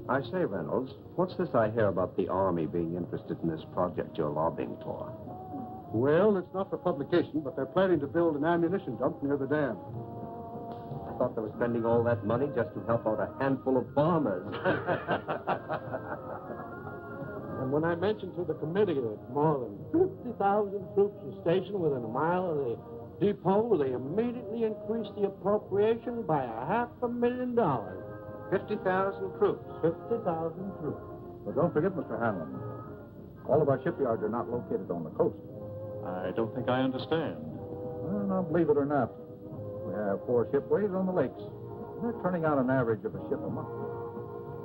I say, Reynolds, what's this I hear about the Army being interested in this project you're lobbying for? Well, it's not for publication, but they're planning to build an ammunition dump near the dam. I thought they were spending all that money just to help out a handful of farmers. And when I mentioned to the committee that more than 50,000 troops are stationed within a mile of the depot, they immediately increased the appropriation by $500,000. 50,000 troops. 50,000 troops. But don't forget, Mr. Hanlon, all of our shipyards are not located on the coast. I don't think I understand. Well, now, believe it or not, we have 4 shipways on the lakes. They're turning out an average of a ship a month.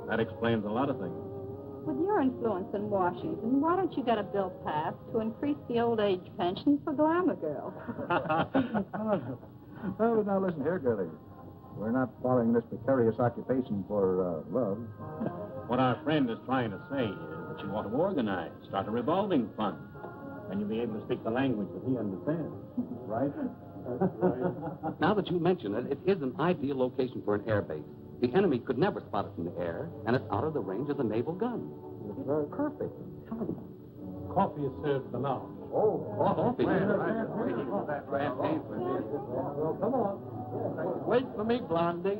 That explains a lot of things. With your influence in Washington, why don't you get a bill passed to increase the old age pension for glamour girls? Oh, but now listen here, girlie. We're not following this precarious occupation for love. What our friend is trying to say is that you want to organize, start a revolving fund. And you'll be able to speak the language that he understands. Right? That's right. Now that you mention it, it is an ideal location for an air base. The enemy could never spot it from the air, and it's out of the range of the naval gun. Right. Perfect. Coffee is served for now. Oh, coffee. Well, come on. Wait for me, Blondie.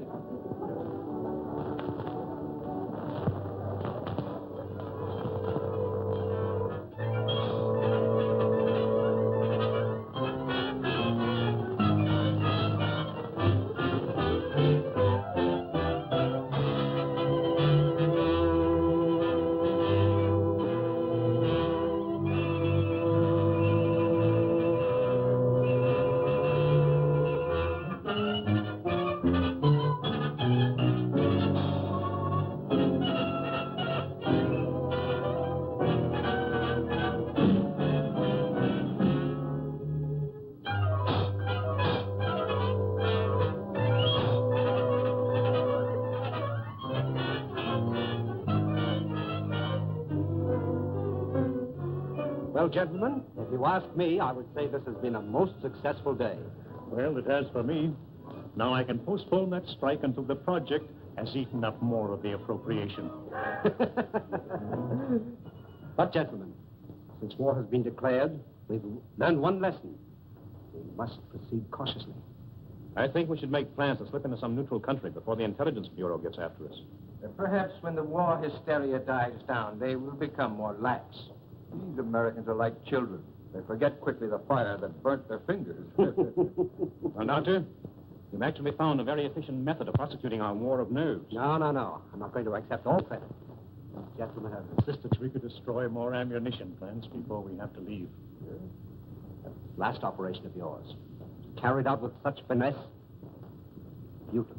Well, gentlemen, if you ask me, I would say this has been a most successful day. Well, it has for me. Now I can postpone that strike until the project has eaten up more of the appropriation. But, gentlemen, since war has been declared, we've learned one lesson. We must proceed cautiously. I think we should make plans to slip into some neutral country before the Intelligence Bureau gets after us. Perhaps when the war hysteria dies down, they will become more lax. These Americans are like children. They forget quickly the fire that burnt their fingers. Well, Doctor, you've actually found a very efficient method of prosecuting our war of nerves. No. I'm not going to accept all credit. These gentlemen have insisted. We could destroy more ammunition plants before we have to leave. That last operation of yours, carried out with such finesse, beautiful.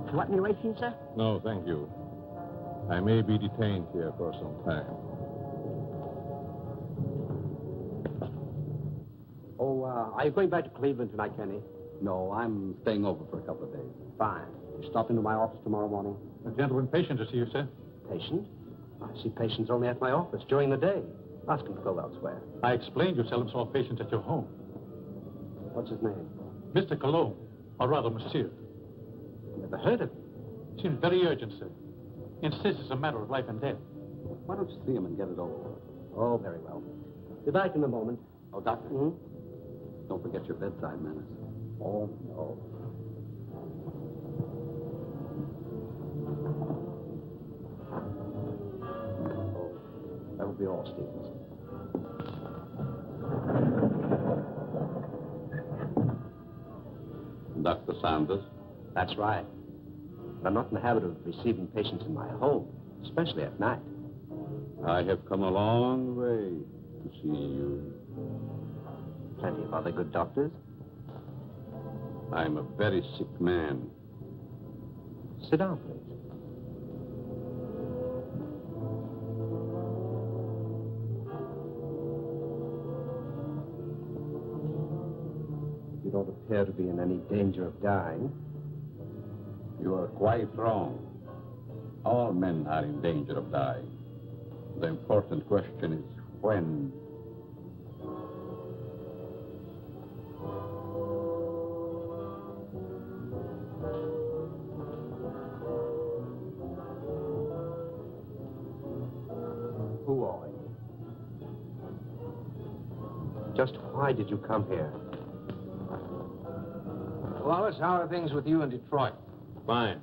You want any ration, sir? No, thank you. I may be detained here for some time. Oh, are you going back to Cleveland tonight, Kenny? No, I'm staying over for a couple of days. Fine. You stop into my office tomorrow morning? A gentleman patient to see you, sir. patient. I see patients only at my office during the day. Ask him to go elsewhere. I explained you seldom saw patients at your home. What's his name? Mr. Colomb, or rather, Monsieur. Never heard of him. Seems very urgent, sir. Insists it's a matter of life and death. Why don't you see him and get it over? Oh, very well. Be back in a moment. Oh, Doctor, Hmm? don't forget your bedside manners. Oh, no. Oh, that will be all, Stevens. Dr. Sanders? That's right. But I'm not in the habit of receiving patients in my home, especially at night. I have come a long way to see you. Plenty of other good doctors. I'm a very sick man. Sit down, please. You don't appear to be in any danger of dying. You are quite wrong. All men are in danger of dying. The important question is when. Who are you? Just why did you come here? Wallace, how are things with you in Detroit? Fine.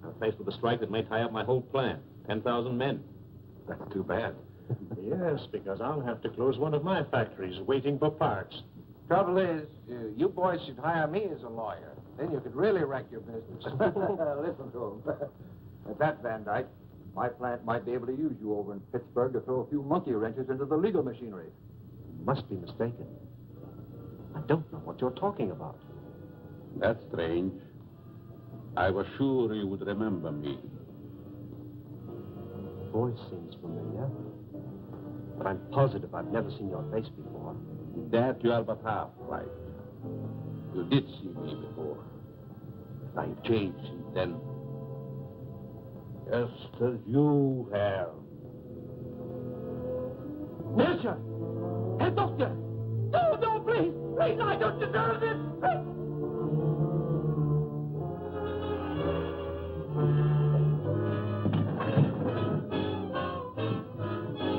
I'm faced with a strike that may tie up my whole plan. 10,000 men. That's too bad. Yes, because I'll have to close one of my factories waiting for parts. Trouble is, you boys should hire me as a lawyer. Then you could really wreck your business. Listen to him. At that, Van Dyke, my plant might be able to use you over in Pittsburgh to throw a few monkey wrenches into the legal machinery. You must be mistaken. I don't know what you're talking about. That's strange. I was sure you would remember me. Voice seems familiar. But I'm positive I've never seen your face before. That you are but half right. You did see me before. I've changed since then. Just as you have. Monsieur! Herr Doctor! No, no, please! Please, I don't deserve this!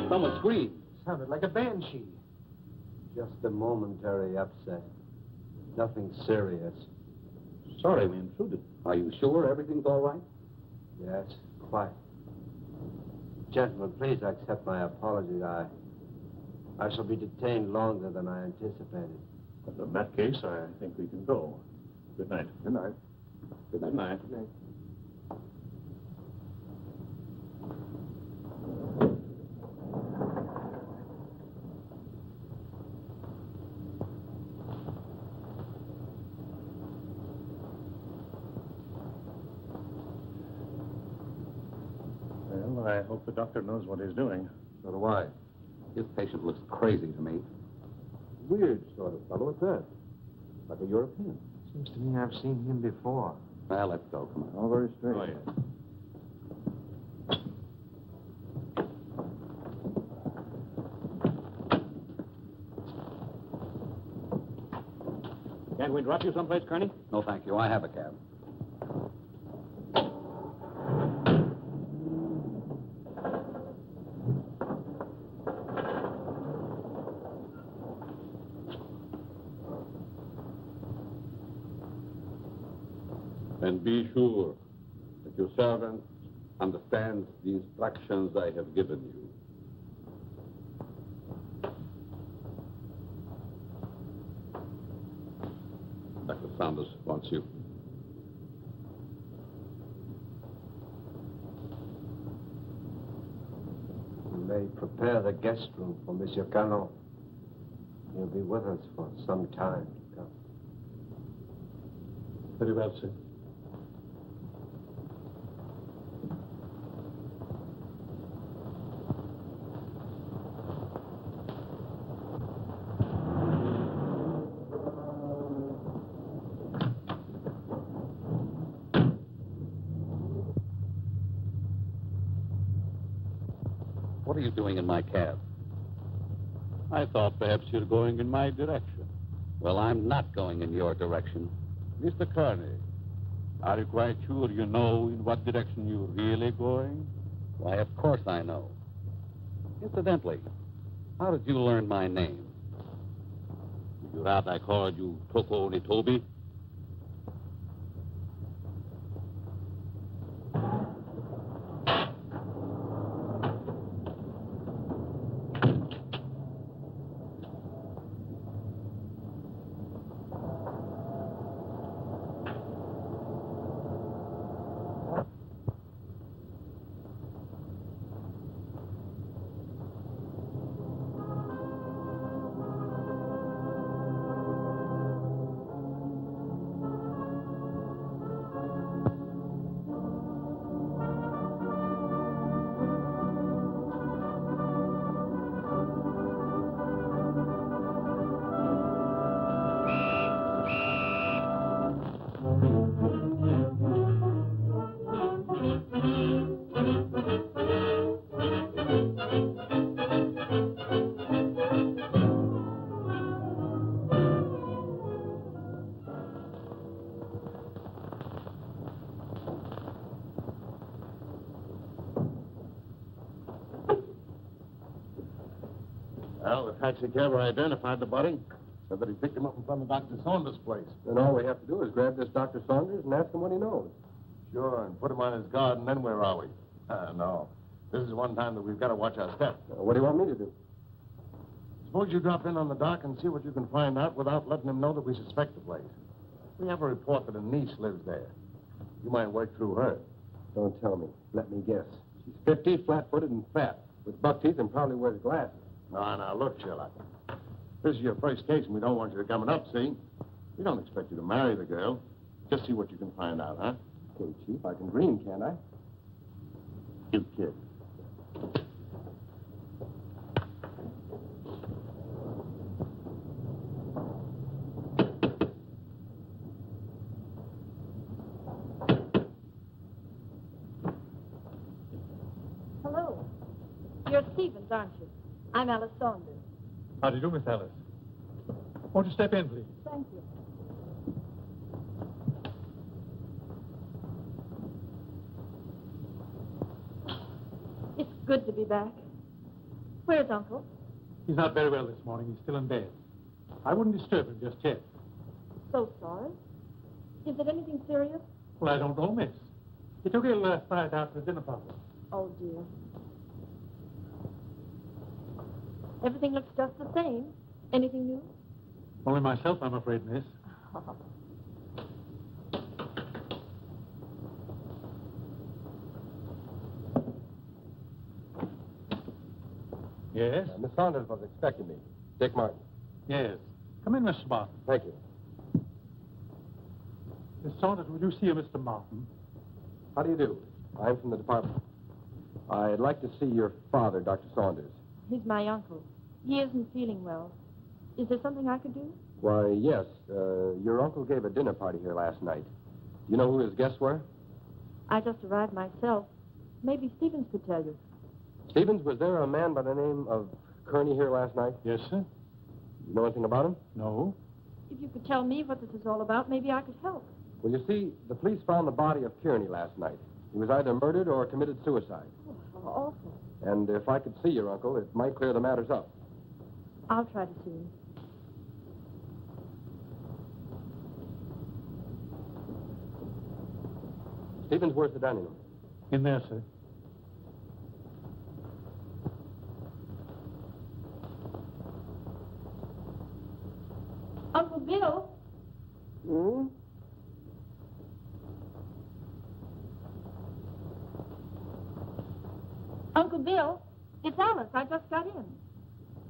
Someone screamed. Sounded like a banshee. Just a momentary upset. Nothing serious. Sorry we intruded. Are you sure everything's all right? Yes, quite. Gentlemen, please accept my apology. I shall be detained longer than I anticipated. But in that case, I think we can go. Good night. Good night. Good night. Good night. Well, I hope the doctor knows what he's doing. So do I. This patient looks crazy to me. Weird sort of fellow at that. Like a European. Seems to me I've seen him before. Well, let's go. Come on. All very strange. Oh, yeah. Can't we drop you someplace, Kearney? No, thank you. I have a cab. And be sure that your servant understands the instructions I have given you. Dr. Sanders wants you. You may prepare the guest room for Monsieur Colomb. He'll be with us for some time to come. Very well, sir. What are you doing in my cab? I thought perhaps you're going in my direction. Well, I'm not going in your direction. Mr. Carney, are you quite sure you know in what direction you're really going? Why, of course I know. Incidentally, how did you learn my name? Would you rather I called you Toko Nitobi? Well, the taxi cabber identified the body. Said that he picked him up in front of Dr. Saunders' place. Then all we have to do is grab this Dr. Saunders and ask him what he knows. Sure, and put him on his guard, and then where are we? No. This is one time that we've got to watch our step. What do you want me to do? Suppose you drop in on the dock and see what you can find out without letting him know that we suspect the place. We have a report that a niece lives there. You might work through her. Don't tell me. Let me guess. She's 50, flat-footed, and fat, with buck teeth and probably wears glasses. Now, look, Sherlock. This is your first case, and we don't want you to come up, see? We don't expect you to marry the girl. Just see what you can find out, huh? Okay, Chief, I can dream, can't I? You kid. Hello. You're Stevens, aren't you? I'm Alice Saunders. How do you do, Miss Alice? Won't you step in, please? Thank you. It's good to be back. Where's Uncle? He's not very well this morning. He's still in bed. I wouldn't disturb him just yet. So sorry. Is it anything serious? Well, I don't know, miss. He took ill last night after a dinner party. Oh, dear. Everything looks just the same. Anything new? Only myself, I'm afraid, miss. Yes? Miss Saunders was expecting me. Dick Martin. Yes. Come in, Mr. Martin. Thank you. Miss Saunders, will you see a Mr. Martin? How do you do? I'm from the department. I'd like to see your father, Dr. Saunders. He's my uncle. He isn't feeling well. Is there something I could do? Why, yes. Your uncle gave a dinner party here last night. Do you know who his guests were? I just arrived myself. Maybe Stevens could tell you. Stevens, was there a man by the name of Kearney here last night? Yes, sir. You know anything about him? No. If you could tell me what this is all about, maybe I could help. Well, you see, the police found the body of Kearney last night. He was either murdered or committed suicide. Oh, how awful. And if I could see your uncle, it might clear the matters up. I'll try to see him. Stevens, where's the dining room? In there, sir. Uncle Bill? Hmm? Uncle Bill, it's Alice. I just got in.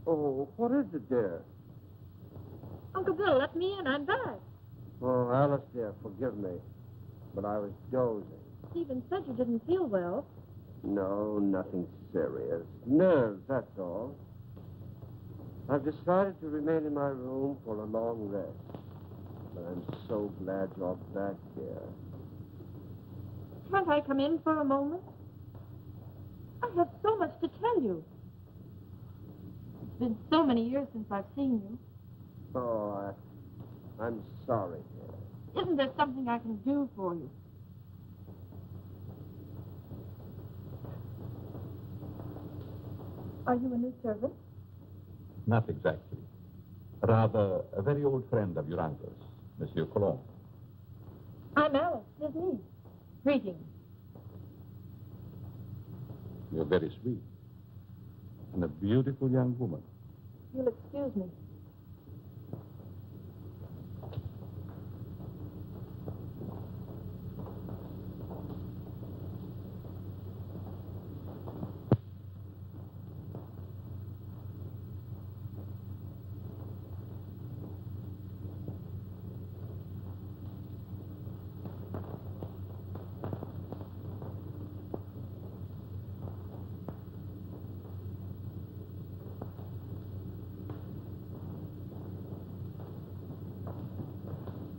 Oh, what is it, dear? Uncle Bill, let me in. I'm back. Oh, Alice, dear, forgive me. But I was dozing. Stephen said you didn't feel well. No, nothing serious. Nerves, that's all. I've decided to remain in my room for a long rest. But I'm so glad you're back here. Can't I come in for a moment? I have so much to tell you. It's been so many years since I've seen you. Oh, I'm sorry. Isn't there something I can do for you? Are you a new servant? Not exactly. Rather, a very old friend of your uncle's, Monsieur Colomb. I'm Alice, his niece. Greetings. You're very sweet. And a beautiful young woman. You'll excuse me.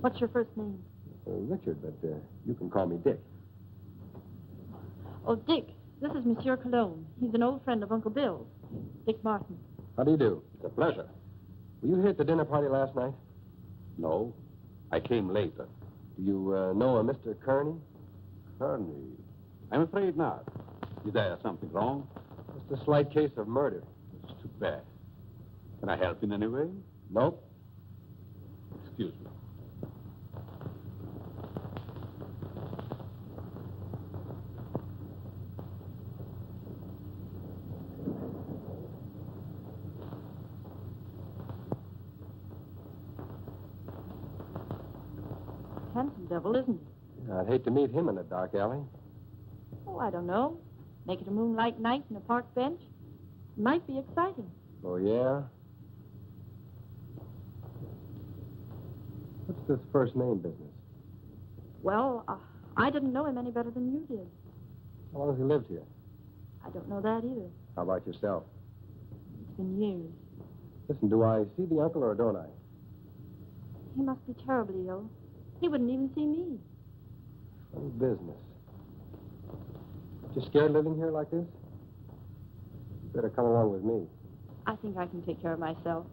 What's your first name? Richard, but you can call me Dick. Oh, Dick. This is Monsieur Colomb. He's an old friend of Uncle Bill's. Dick Martin. How do you do? It's a pleasure. Were you here at the dinner party last night? No, I came later. Do you know a Mr. Kearney? Kearney? I'm afraid not. Is there something wrong? Just a slight case of murder. It's too bad. Can I help in any way? Nope. Excuse me. Handsome devil, isn't he? I'd hate to meet him in a dark alley. Oh, I don't know. Make it a moonlight night in a park bench. Might be exciting. Oh, yeah? What's this first name business? Well, I didn't know him any better than you did. How long has he lived here? I don't know that either. How about yourself? It's been years. Listen, do I see the uncle or don't I? He must be terribly ill. He wouldn't even see me. Funny business. You scared living here like this? You better come along with me. I think I can take care of myself.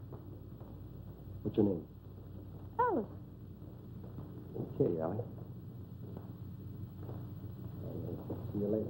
What's your name? Alice. Okay, Allie. See you later.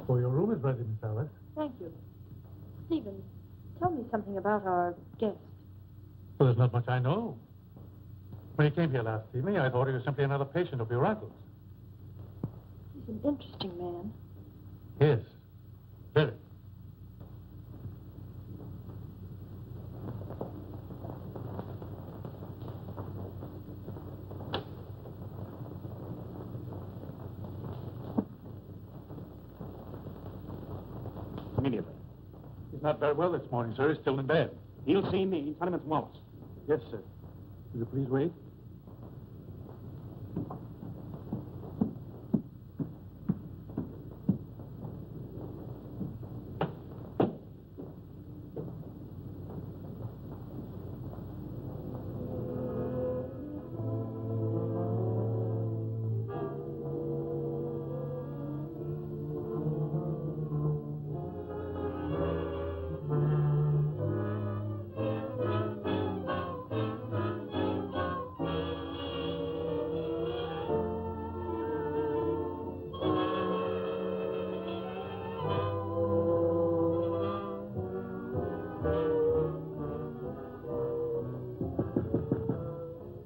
Oh, your room is ready, Miss Alice. Thank you. Stephen, tell me something about our guest. Well, there's not much I know. When he came here last evening, I thought he was simply another patient of your uncle's. He's an interesting man. Yes, very. Immediately. He's not very well this morning, sir. He's still in bed. He'll see me. Tell him it's Wallace. Yes, sir. Will you please wait?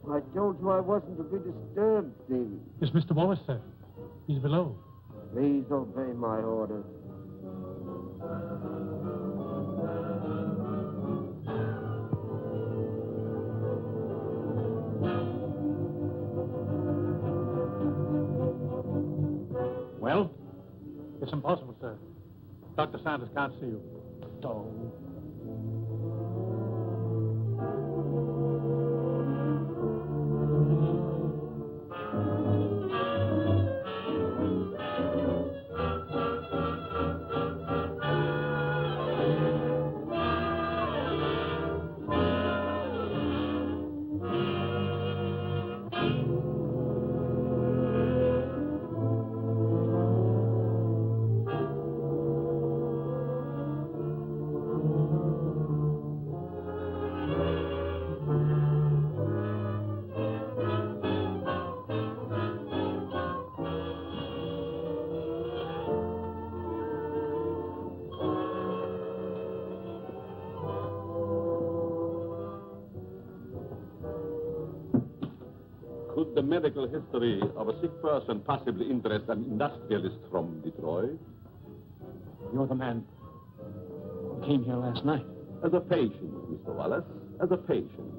I told you I wasn't to be disturbed, Stephen. It's Mr. Wallace, sir. He's below. Please obey my orders. Well? It's impossible, sir. Dr. Sanders can't see you. Don't. Could the medical history of a sick person possibly interest an industrialist from Detroit? You're the man who came here last night. As a patient, Mr. Wallace, as a patient.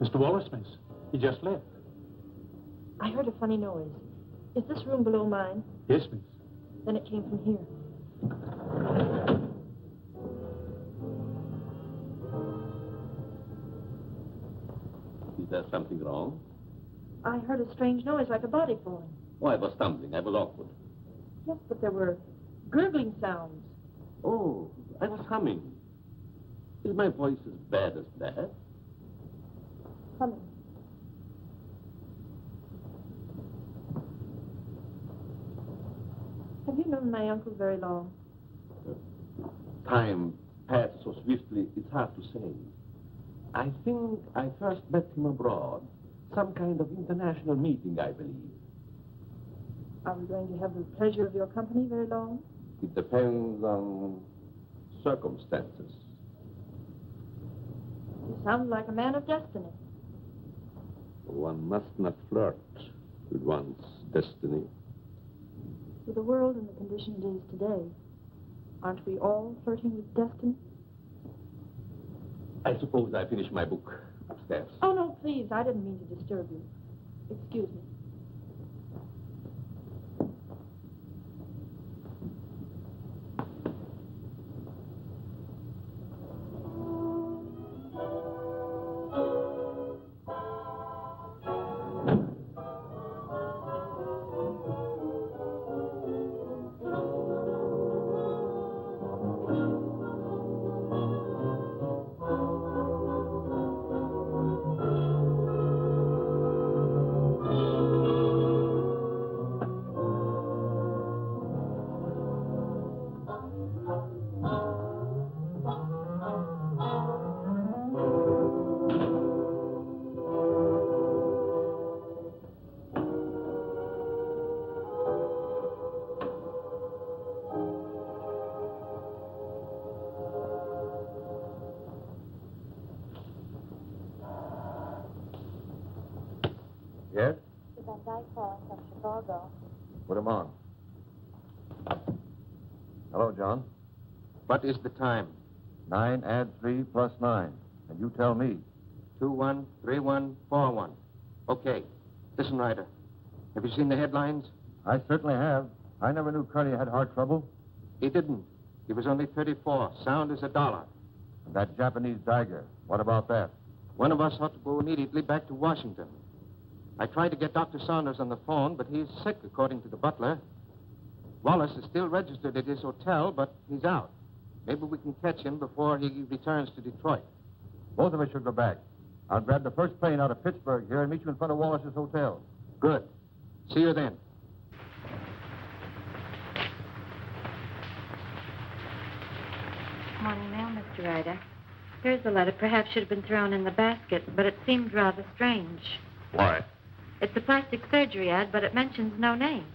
Mr. Wallace, miss. He just left. I heard a funny noise. Is this room below mine? Yes, miss. Then it came from here. Is there something wrong? I heard a strange noise like a body falling. Oh, I was stumbling. I was awkward. Yes, but there were gurgling sounds. Oh, I was humming. Is my voice as bad as that? Humming. Have you known my uncle very long? Time passed so swiftly, it's hard to say. I think I first met him abroad. Some kind of international meeting, I believe. Are we going to have the pleasure of your company very long? It depends on circumstances. You sound like a man of destiny. One must not flirt with one's destiny. With the world and the condition it is today, aren't we all flirting with destiny? I suppose I finished my book upstairs. Oh, no, please. I didn't mean to disturb you. Excuse me. Yes? Is that Nigh calling from Chicago? Put him on. Hello, John. What is the time? 9 add 3 plus 9. And you tell me. 213141. Okay. Listen, Ryder. Have you seen the headlines? I certainly have. I never knew Curly had heart trouble. He didn't. He was only 34. Sound as $1. And that Japanese Tiger. What about that? One of us ought to go immediately back to Washington. I tried to get Dr. Saunders on the phone, but he's sick, according to the butler. Wallace is still registered at his hotel, but he's out. Maybe we can catch him before he returns to Detroit. Both of us should go back. I'll grab the first plane out of Pittsburgh here and meet you in front of Wallace's hotel. Good. See you then. Morning mail, Mr. Ryder. Here's the letter. Perhaps should have been thrown in the basket, but it seemed rather strange. Why? It's a plastic surgery ad, but it mentions no name.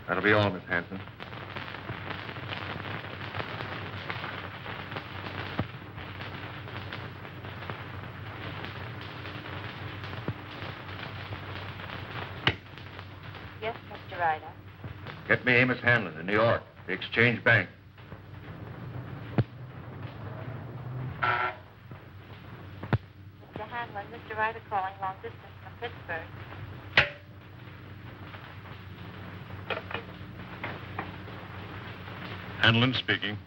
That'll be all, Miss Hanson. Get me Amos Hanlon in New York, the Exchange Bank. Mr. Hanlon, Mr. Ryder calling long distance from Pittsburgh. Hanlon speaking.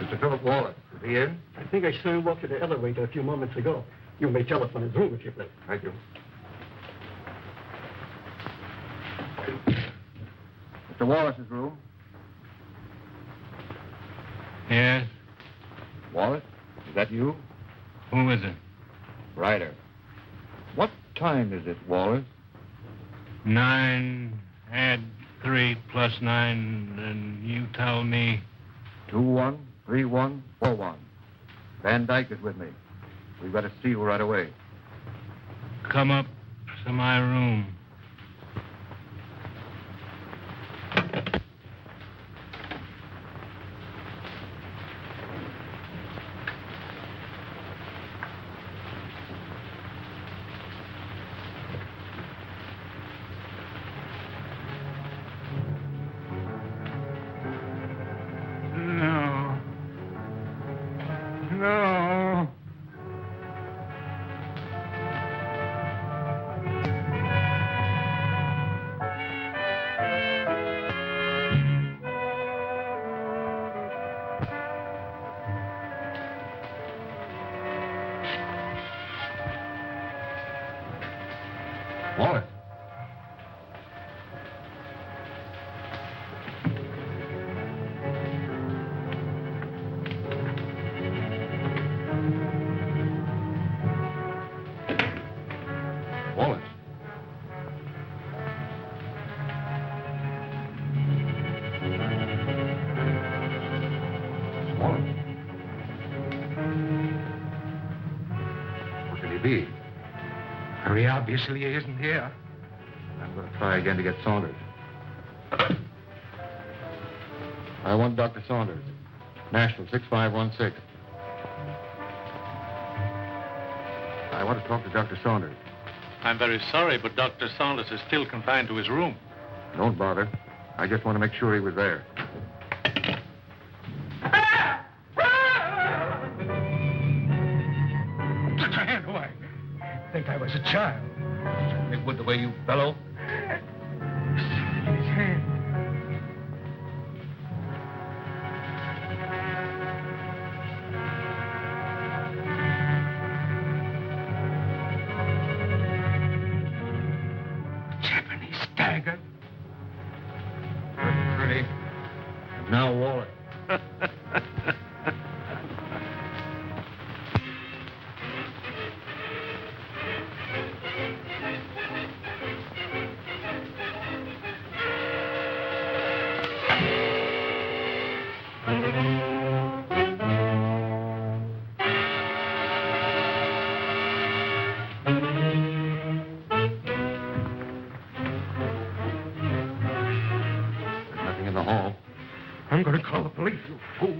Mr. Philip Wallace, is he in? I think I saw him walk to the elevator a few moments ago. You may telephone his room if you please. Thank you. Mr. Wallace's room. Yes? Wallace, is that you? Who is it? Ryder. What time is it, Wallace? 9, add 3 plus 9, and you tell me... 213141. Van Dyke is with me. We've got to see you right away. Come up to my room. No. Wallace. Wallace. Wallace. Where could he be? Very obviously he isn't here. I'm going to try again to get Saunders. I want Dr. Saunders. National 6516. I want to talk to Dr. Saunders. I'm very sorry, but Dr. Saunders is still confined to his room. Don't bother. I just want to make sure he was there. Put your hand away. Think I was a child. It would the way you bellow. His hand. Japanese dagger. Pretty. Now, Wallace. Nothing in the hall. I'm going to call the police, you fool.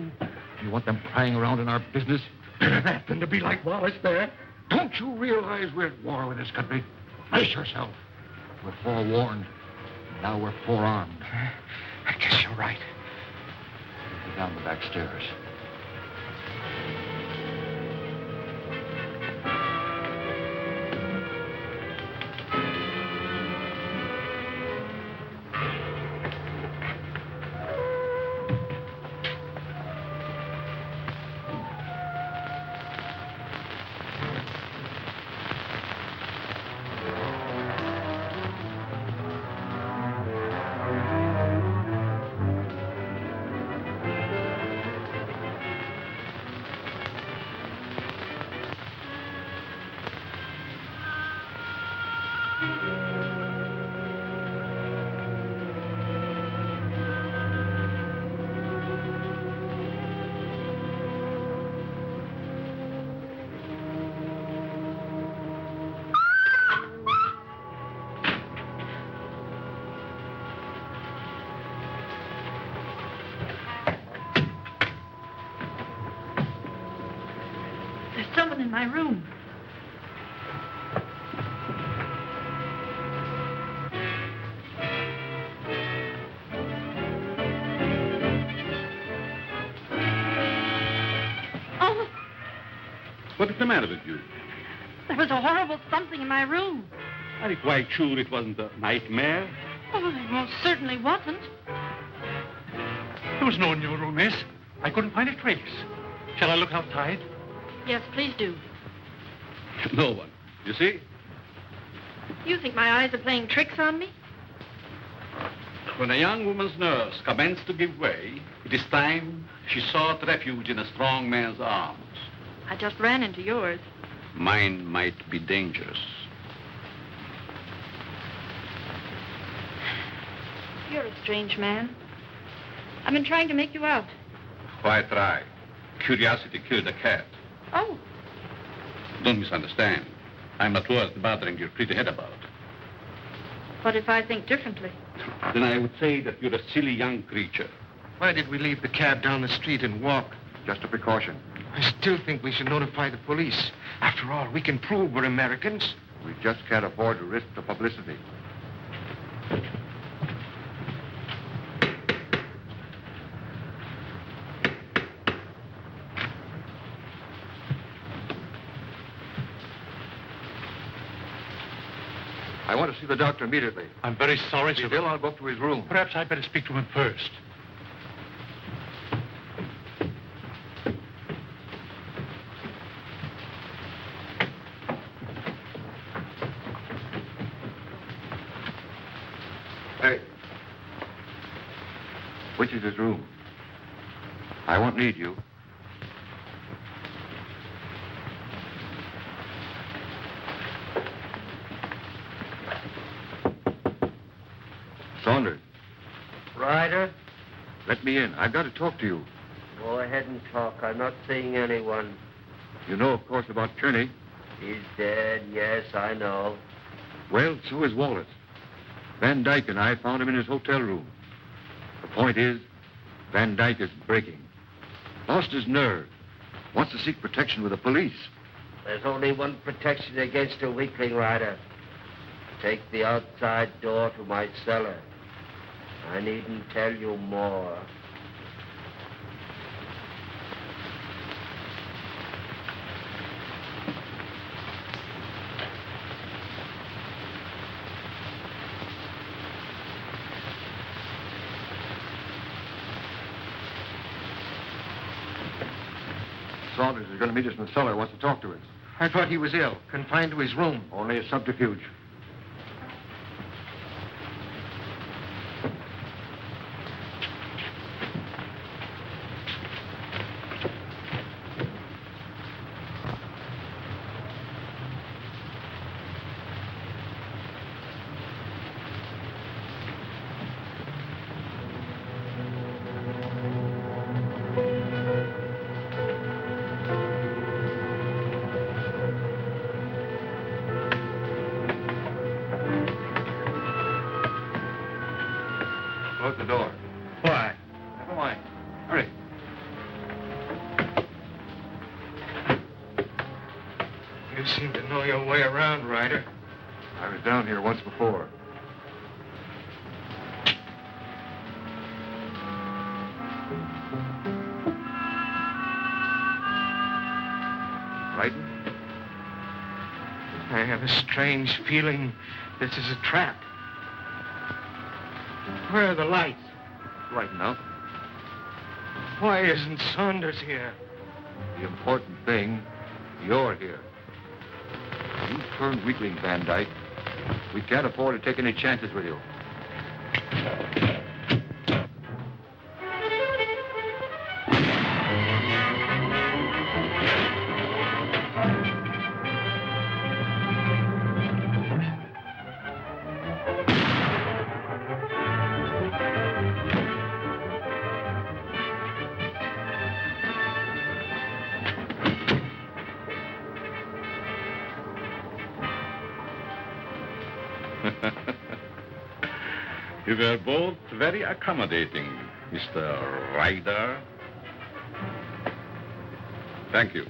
You want them prying around in our business? Better that than to be like Wallace there. Don't you realize we're at war with this country? Brace yourself. We're forewarned. Now we're forearmed. I guess you're right. Go down the back stairs. There's someone in my room. Oh, What is the matter with you? there was a horrible something in my room. Are you quite sure it wasn't a nightmare? Oh, it most certainly wasn't. There was no one in your room, miss. I couldn't find a trace. Shall I look outside? Yes, please do. No one. You see? You think my eyes are playing tricks on me? When a young woman's nerves commenced to give way, it is time she sought refuge in a strong man's arms. I just ran into yours. Mine might be dangerous. You're a strange man. I've been trying to make you out. Why try? Curiosity killed a cat. Oh, Don't misunderstand. I'm not worth bothering your pretty head about. what if I think differently? Then I would say that you're a silly young creature. Why did we leave the cab down the street and walk? Just a precaution. I still think we should notify the police. After all, we can prove we're Americans. We just can't afford to risk the publicity. I want to see the doctor immediately. I'm very sorry, sir. Bill, I'll go up to his room. Perhaps I'd better speak to him first. Hey. Which is his room? I won't need you. Saunders, Ryder, let me in. I've got to talk to you. go ahead and talk. I'm not seeing anyone. You know, of course, about Kearney. He's dead, yes, I know. Well, so is Wallace. Van Dyke and I found him in his hotel room. The point is, Van Dyke is breaking. Lost his nerve. Wants to seek protection with the police. There's only one protection against a weakling, Ryder. Take the outside door to my cellar. I needn't tell you more. Saunders is going to meet us in the cellar. Wants to talk to us. I thought he was ill, confined to his room. Only a subterfuge. Close the door. Why? Never mind. Hurry. You seem to know your way around, Ryder. I was down here once before. Frightened? I have a strange feeling this is a trap. Where are the lights? Right enough. Why isn't Saunders here? The important thing, you're here. You turned weakling, Van Dyke. We can't afford to take any chances with you. You were both very accommodating, Mr. Ryder. Thank you.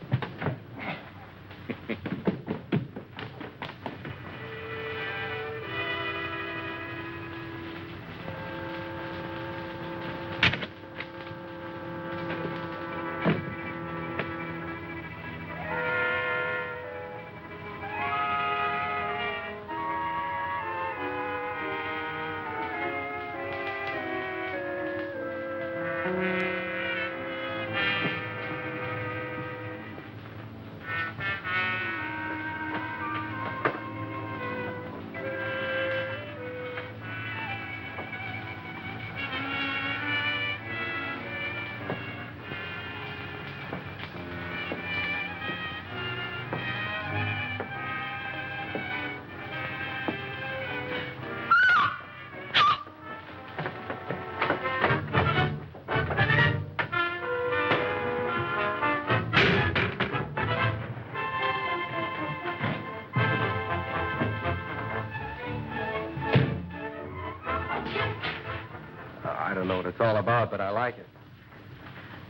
I don't know what it's all about, but I like it.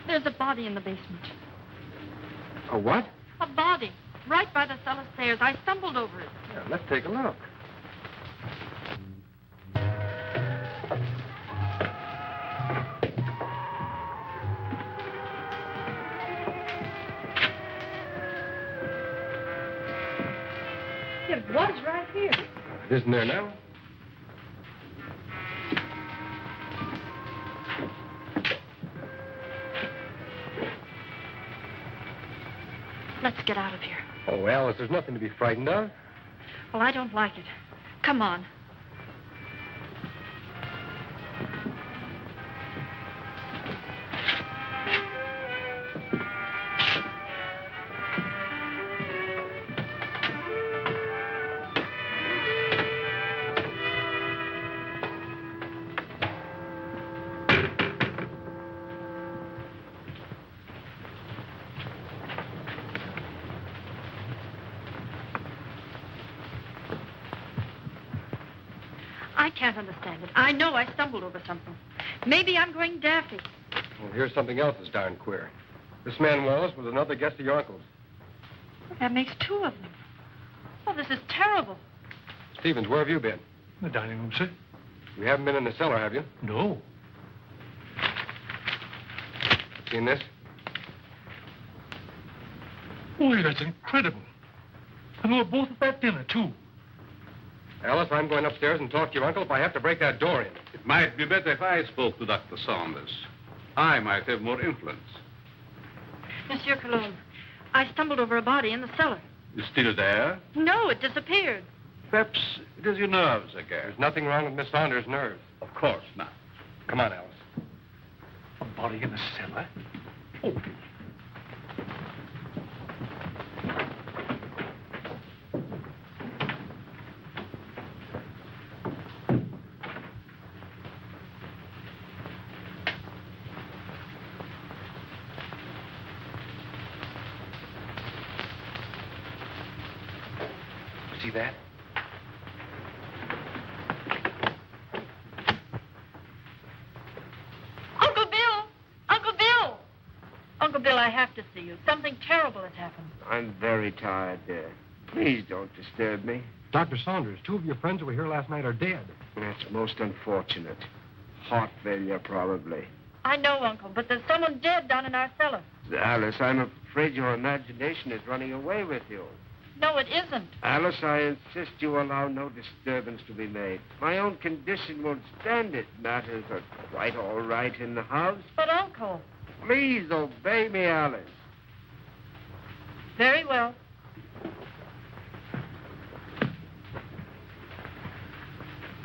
There's a body in the basement. A what? A body. Right by the cellar stairs. I stumbled over it. Yeah, let's take a look. It was right here. It isn't there now? Let's get out of here. Oh, Alice, there's nothing to be frightened of. Well, I don't like it. Come on. I can't understand it. I know I stumbled over something. Maybe I'm going daffy. Well, here's something else that's darn queer. This man Wallace was another guest of your uncle's. That makes two of them. Oh, this is terrible. Stevens, where have you been? The dining room, sir. You haven't been in the cellar, have you? No. Seen this? Boy, that's incredible. And they were both at that dinner, too. Alice, I'm going upstairs and talk to your uncle if I have to break that door in. It might be better if I spoke to Dr. Saunders. I might have more influence. Monsieur Colomb, I stumbled over a body in the cellar. You still there? No, it disappeared. Perhaps it is your nerves again. There's nothing wrong with Miss Saunders' nerves. Of course not. Come on, Alice. A body in the cellar? Oh. See that? Uncle Bill! Uncle Bill! Uncle Bill, I have to see you. Something terrible has happened. I'm very tired, dear. Please don't disturb me. Dr. Saunders, two of your friends who were here last night are dead. That's most unfortunate. Heart failure, probably. I know, Uncle, but there's someone dead down in our cellar. Alice, I'm afraid your imagination is running away with you. No, it isn't. Alice, I insist you allow no disturbance to be made. My own condition won't stand it. Matters are quite all right in the house. But, Uncle... Please obey me, Alice. Very well.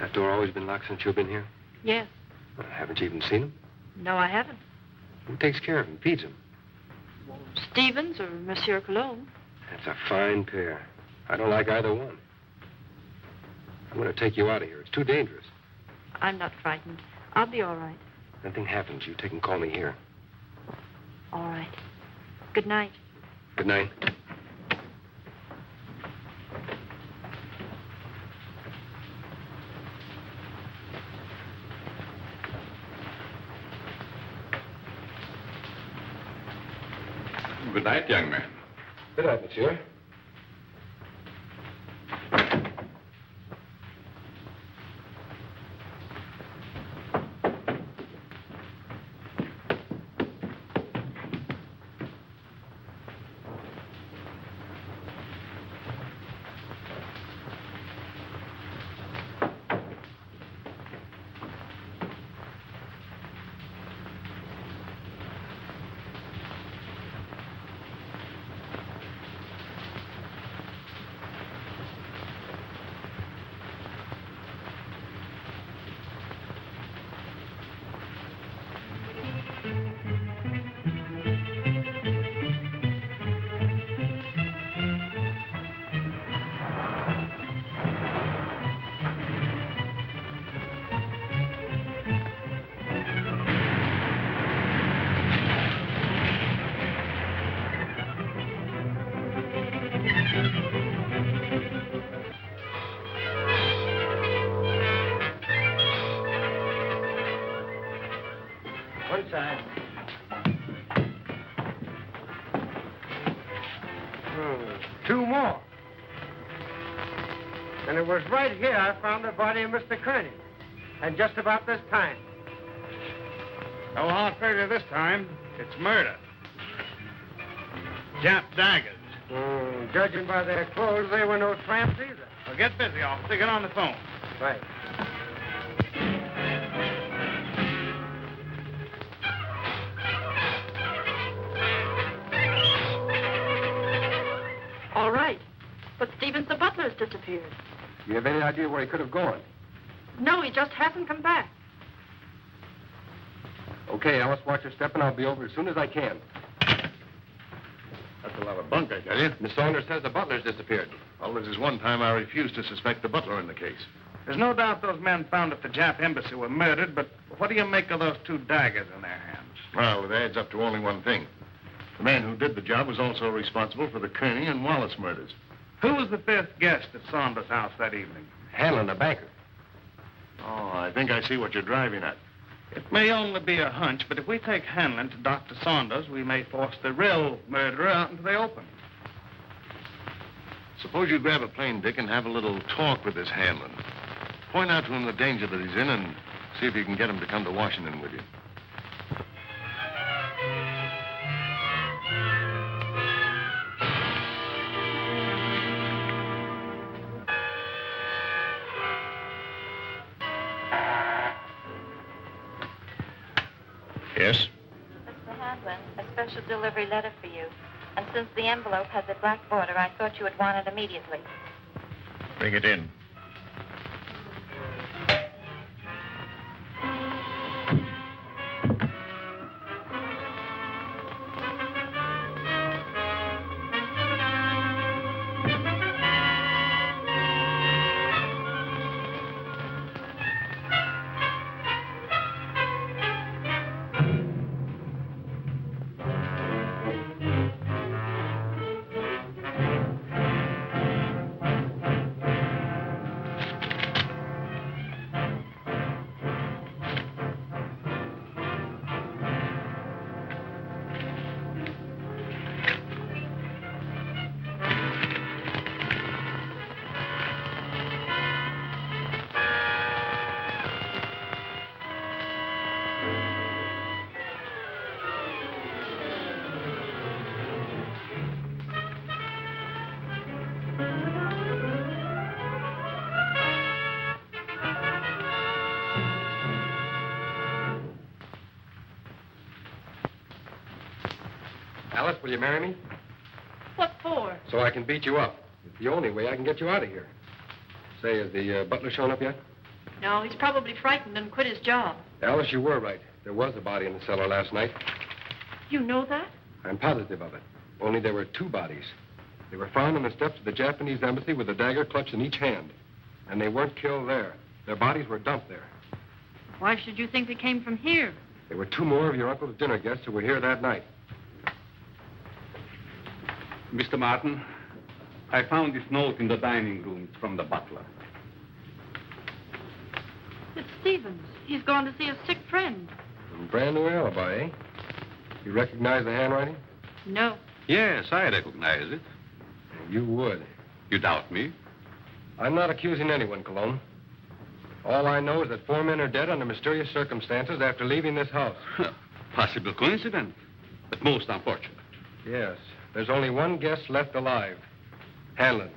That door always been locked since you've been here? Yes. Haven't you even seen him? No, I haven't. Who takes care of him, feeds him? Stevens or Monsieur Colomb. That's a fine pair. I don't like either one. I'm going to take you out of here. It's too dangerous. I'm not frightened. I'll be all right. If anything happens, you take and call me here. All right. Good night. Good night. Good night, young man. Good night, monsieur. 2 more. And it was right here I found the body of Mr. Kearney. And just about this time. No hard failure this time. It's murder. Jap daggers. Judging by their clothes, they were no tramps either. Well, get busy, officer. Get on the phone. Right. All right. But Stevens, the butler, has disappeared. Do you have any idea where he could have gone? No, he just hasn't come back. Okay, Alice, watch your step, and I'll be over as soon as I can. That's a lot of bunk, I tell you. Miss Saunders says the butler's disappeared. Well, this is one time I refused to suspect the butler in the case. There's no doubt those men found at the Jap embassy were murdered, but what do you make of those 2 daggers in their hands? Well, it adds up to only one thing. The man who did the job was also responsible for the Kearney and Wallace murders. Who was the 5th guest at Saunders' house that evening? Hanlon, the banker. Oh, I think I see what you're driving at. It may only be a hunch, but if we take Hanlon to Dr. Saunders, we may force the real murderer out into the open. Suppose you grab a plane, Dick, and have a little talk with this Hanlon. Point out to him the danger that he's in and see if you can get him to come to Washington with you. Yes? Mr. Hanlon, a special delivery letter for you. And since the envelope has a black border, I thought you would want it immediately. Bring it in. Alice, will you marry me? What for? So I can beat you up. It's the only way I can get you out of here. Say, has the butler shown up yet? No, he's probably frightened and quit his job. Alice, you were right. There was a body in the cellar last night. You know that? I'm positive of it. Only there were 2 bodies. They were found on the steps of the Japanese embassy with a dagger clutched in each hand. And they weren't killed there. Their bodies were dumped there. Why should you think they came from here? There were 2 more of your uncle's dinner guests who were here that night. Mr. Martin, I found this note in the dining room. It's from the butler. It's Stevens. He's gone to see a sick friend. Brand new alibi, eh? You recognize the handwriting? No. Yes, I recognize it. You would. You doubt me? I'm not accusing anyone, Colomb. All I know is that 4 men are dead under mysterious circumstances after leaving this house. Possible coincidence, but most unfortunate. Yes. There's only one guest left alive. Hanlon.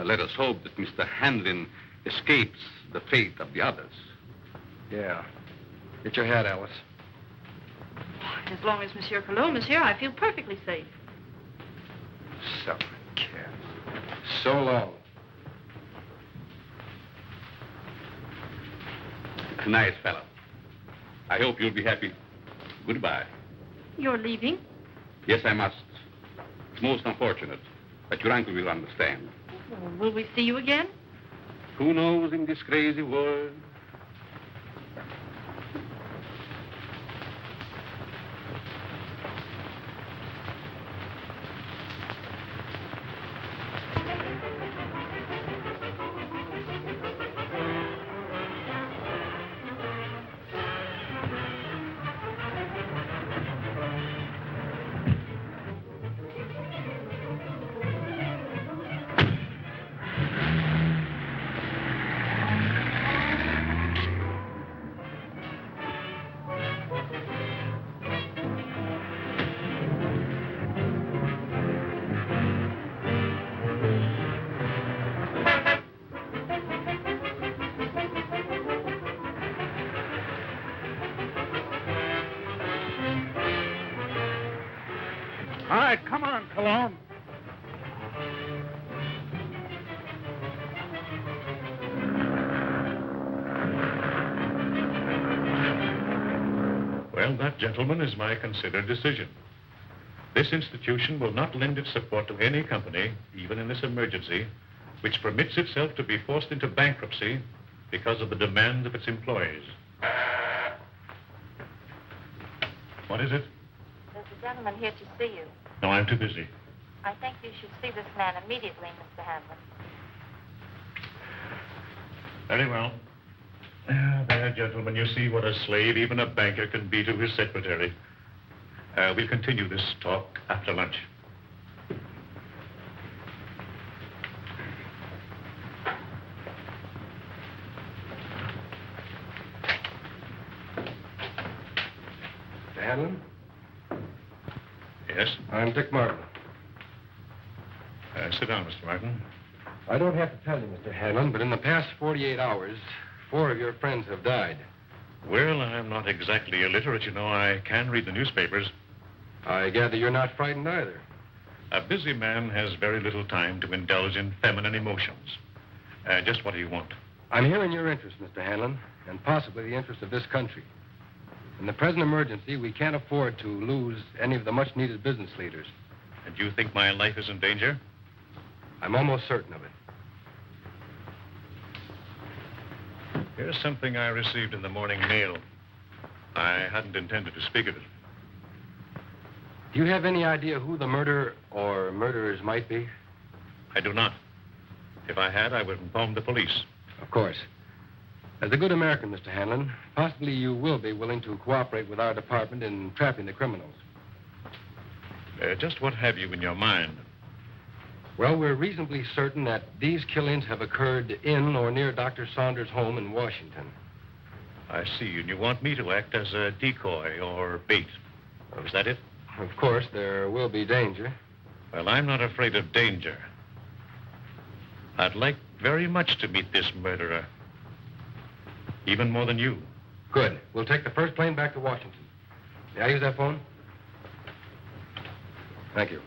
Let us hope that Mr. Hanlon escapes the fate of the others. Yeah. Get your hat, Alice. As long as Monsieur Colomb is here, I feel perfectly safe. Son of a cat. So long. Nice fellow. I hope you'll be happy. Goodbye. You're leaving? Yes, I must. It's most unfortunate, but your uncle will understand. Well, will we see you again? Who knows in this crazy world? right, come on, Colomb. Well, that, gentlemen, is my considered decision. This institution will not lend its support to any company, even in this emergency, which permits itself to be forced into bankruptcy because of the demands of its employees. What is it? There's a gentleman here to see you. No, I'm too busy. I think you should see this man immediately, Mr. Hanlon. Very well. There, gentlemen, you see what a slave even a banker can be to his secretary. We'll continue this talk after lunch. Mr. Hanlon? Yes? I'm Dick Martin. Sit down, Mr. Martin. I don't have to tell you, Mr. Hanlon, but in the past 48 hours, 4 of your friends have died. Well, I'm not exactly illiterate, you know. I can read the newspapers. I gather you're not frightened either. A busy man has very little time to indulge in feminine emotions. Just what do you want? I'm here in your interest, Mr. Hanlon, and possibly the interest of this country. In the present emergency, we can't afford to lose any of the much-needed business leaders. And you think my life is in danger? I'm almost certain of it. Here's something I received in the morning mail. I hadn't intended to speak of it. Do you have any idea who the murderer or murderers might be? I do not. If I had, I would inform the police. Of course. As a good American, Mr. Hanlon, possibly you will be willing to cooperate with our department in trapping the criminals. Just what have you in your mind? Well, we're reasonably certain that these killings have occurred in or near Dr. Saunders' home in Washington. I see, and you want me to act as a decoy or bait. Is that it? Of course, there will be danger. Well, I'm not afraid of danger. I'd like very much to meet this murderer. Even more than you. Good. We'll take the first plane back to Washington. May I use that phone? Thank you.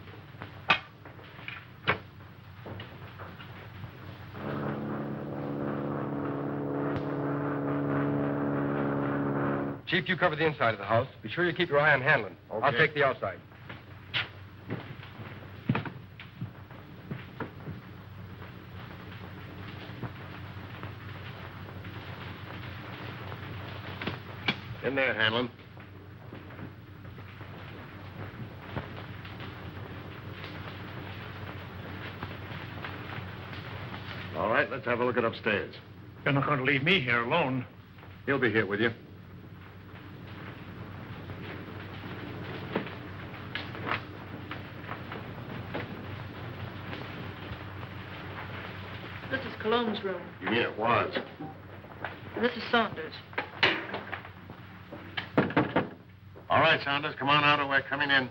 Chief, you cover the inside of the house. Be sure you keep your eye on Hanlon. Okay. I'll take the outside. In there, Hanlon. All right, let's have a look at upstairs. You're not going to leave me here alone. He'll be here with you. This is Colomb's room. You mean it was? And this is Saunders. All right, Saunders, come on out or we're coming in.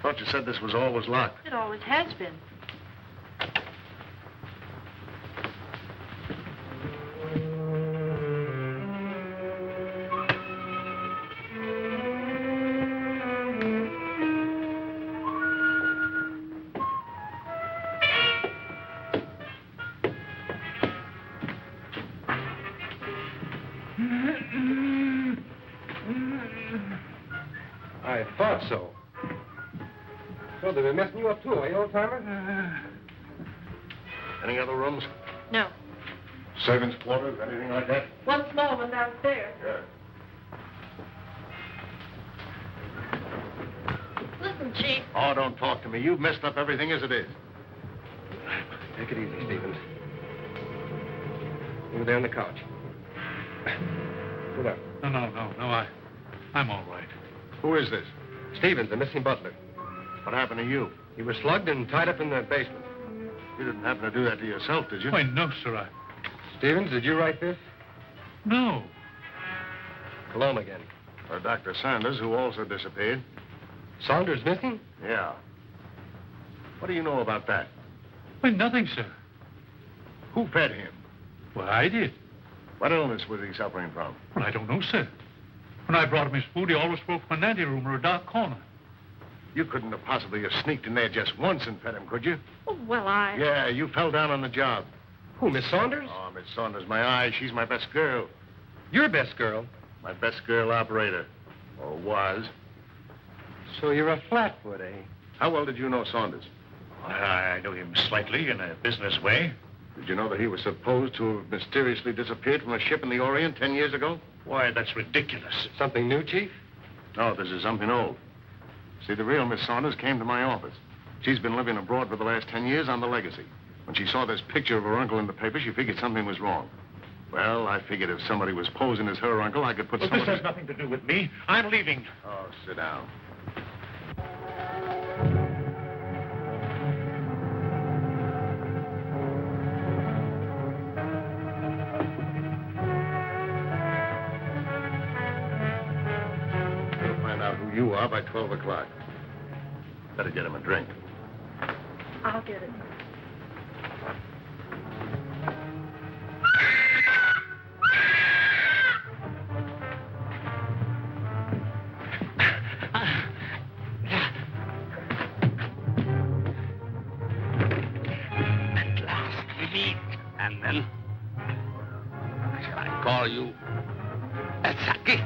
Thought you said this was always locked. It always has been. I thought so. So they've been messing you up, too, eh, old-timer? Any other rooms? No. Servants' quarters, anything like that? One small one downstairs. Yeah. Listen, Chief. Oh, don't talk to me. You've messed up everything as it is. Take it easy, Stevens. Over there on the couch. Sit up. No, I'm all right. Who is this? Stevens, the missing butler. What happened to you? He was slugged and tied up in the basement. You didn't happen to do that to yourself, did you? Why, no, sir, Stevens, did you write this? No. Colomb again. Or Dr. Saunders, who also disappeared. Saunders missing? Yeah. What do you know about that? Why, nothing, sir. Who fed him? Well, I did. What illness was he suffering from? Well, I don't know, sir. When I brought him his food, he always spoke from an anteroom or a dark corner. You couldn't have possibly have sneaked in there just once and fed him, could you? Oh, well, I... Yeah, you fell down on the job. Who, Miss Saunders? Oh, Miss Saunders, my eye. She's my best girl. Your best girl? My best girl operator. Or was. So you're a flatfoot, eh? How well did you know Saunders? I know him slightly in a business way. Did you know that he was supposed to have mysteriously disappeared from a ship in the Orient 10 years ago? Why, that's ridiculous. Something new, Chief? No, this is something old. See, the real Miss Saunders came to my office. She's been living abroad for the last 10 years on the legacy. When she saw this picture of her uncle in the paper, she figured something was wrong. Well, I figured if somebody was posing as her uncle, I could put Well, somebody... this has nothing to do with me. I'm leaving. Oh, sit down. We'll find out who you are by 12 o'clock. Better get him a drink. I'll get it. At last we meet. And then, shall I call you Saki?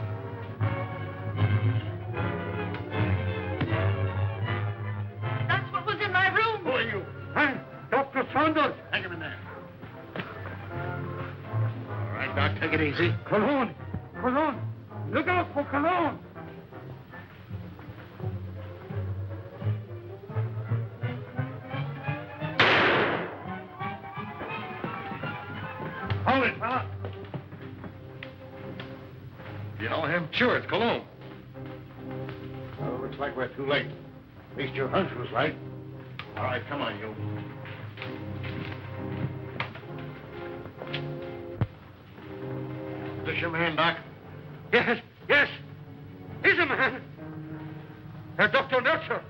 That's what was in my room. Who are you? Hey, Dr. Saunders. Hang him in there. All right, Doc, take it easy. Cologne. Cologne. Look out for Cologne. Hold it, fella. You know him? Sure, it's Colomb. Well, looks like we're too late. At least your hunch was right. All right, come on, you. Is this your man, Doc? Yes, yes. He's a man. Dr. Nurture.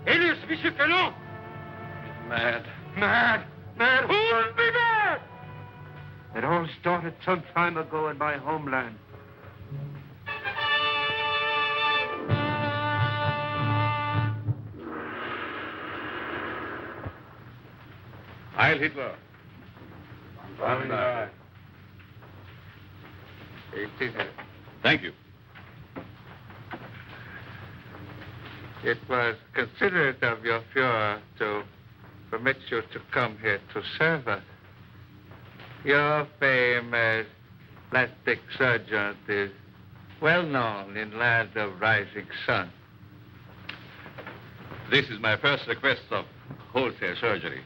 Alias Monsieur Colomb. Mad. Mad. Mad. Who will be mad? It all started some time ago in my homeland. Heil Hitler. Thank you. It was considerate of your Fuhrer to permit you to come here to serve us. Your fame as plastic surgeon is well known in land of rising sun. This is my first request of wholesale surgery.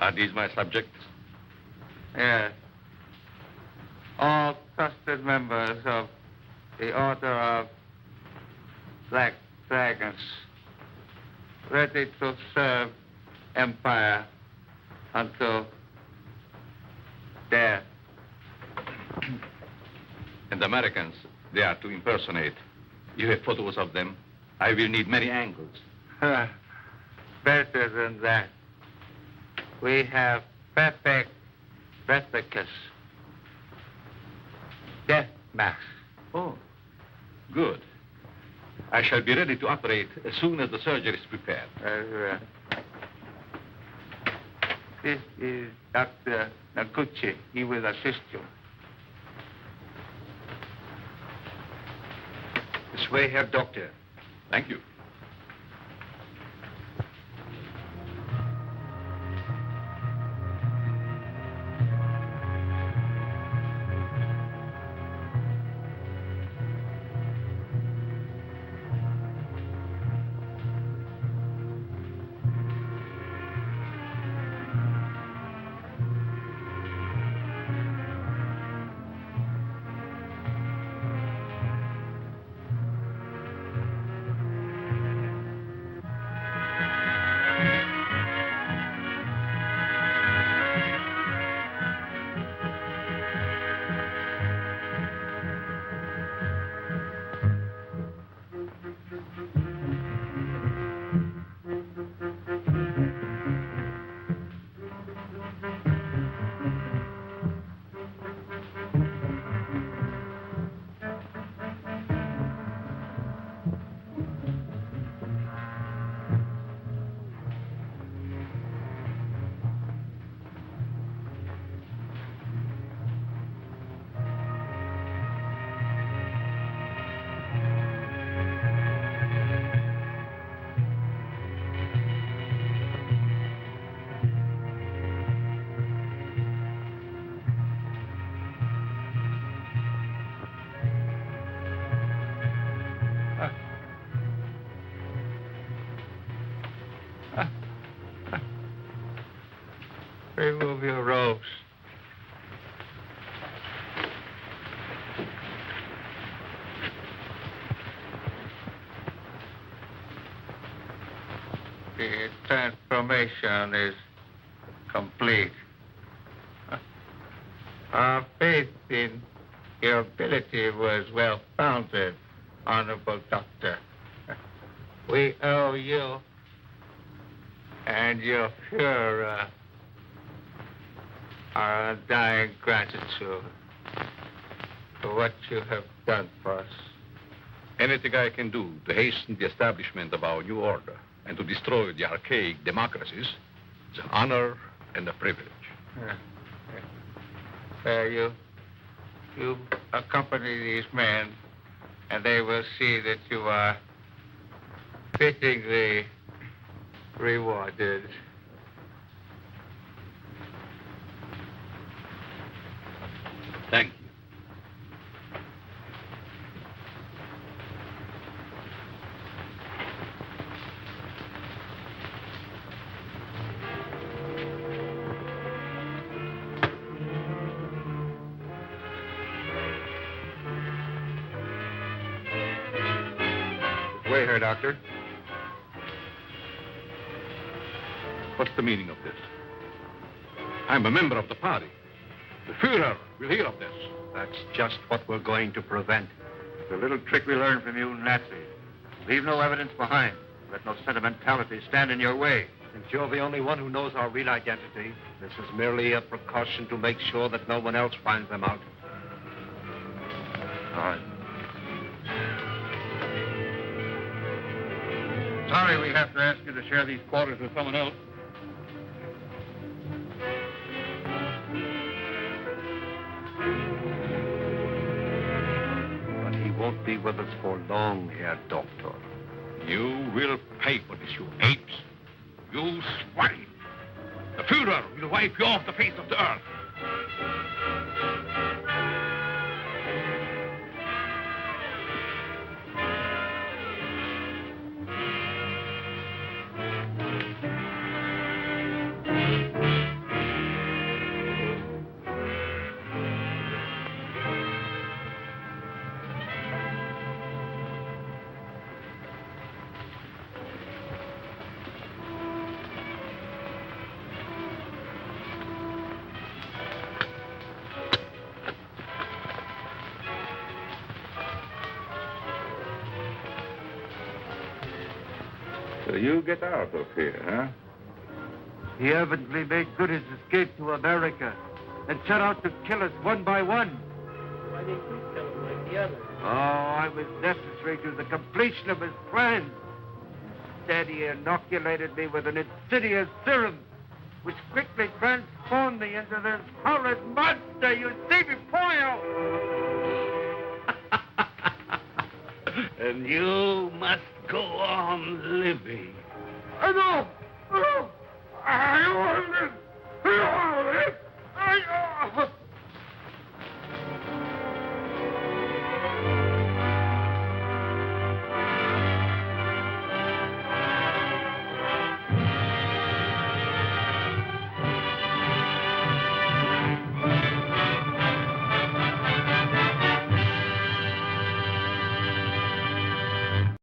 Are these my subjects? Yes. All trusted members of the Order of Black Dragons, ready to serve Empire until death. And the Americans, they are to impersonate. You have photos of them. I will need many angles. Better than that. We have perfect replicas. Death masks. Oh, good. I shall be ready to operate as soon as the surgery is prepared. This is Dr. Naguchi. He will assist you. This way, Herr Doctor. Thank you. Remove your robes. The transformation is complete. Our faith in your ability was well founded, Honorable Doctor. We owe you and your Fuhrer our undying gratitude for what you have done for us. Anything I can do to hasten the establishment of our new order and to destroy the archaic democracies is an honor and a privilege. You accompany these men, and they will see that you are fittingly rewarded. Thank you. Wait here, Doctor. What's the meaning of this? I'm a member of the party. The Fuhrer will hear of this. That's just what we're going to prevent. It's a little trick we learned from you Nazis. Leave no evidence behind. Let no sentimentality stand in your way. Since you're the only one who knows our real identity, this is merely a precaution to make sure that no one else finds them out. All right. Sorry we have to ask you to share these quarters with someone else. But he won't be with us for long, Herr Doctor. You will pay for this, you apes. You swine. The Fuhrer will wipe you off the face of the earth. So you get out of here, huh? He evidently made good his escape to America and set out to kill us one by one. Why didn't you kill him like the others? Oh, I was necessary to the completion of his plan. Instead, he inoculated me with an insidious serum, which quickly transformed me into this horrid monster you see before you. And you must go on living. No! I want this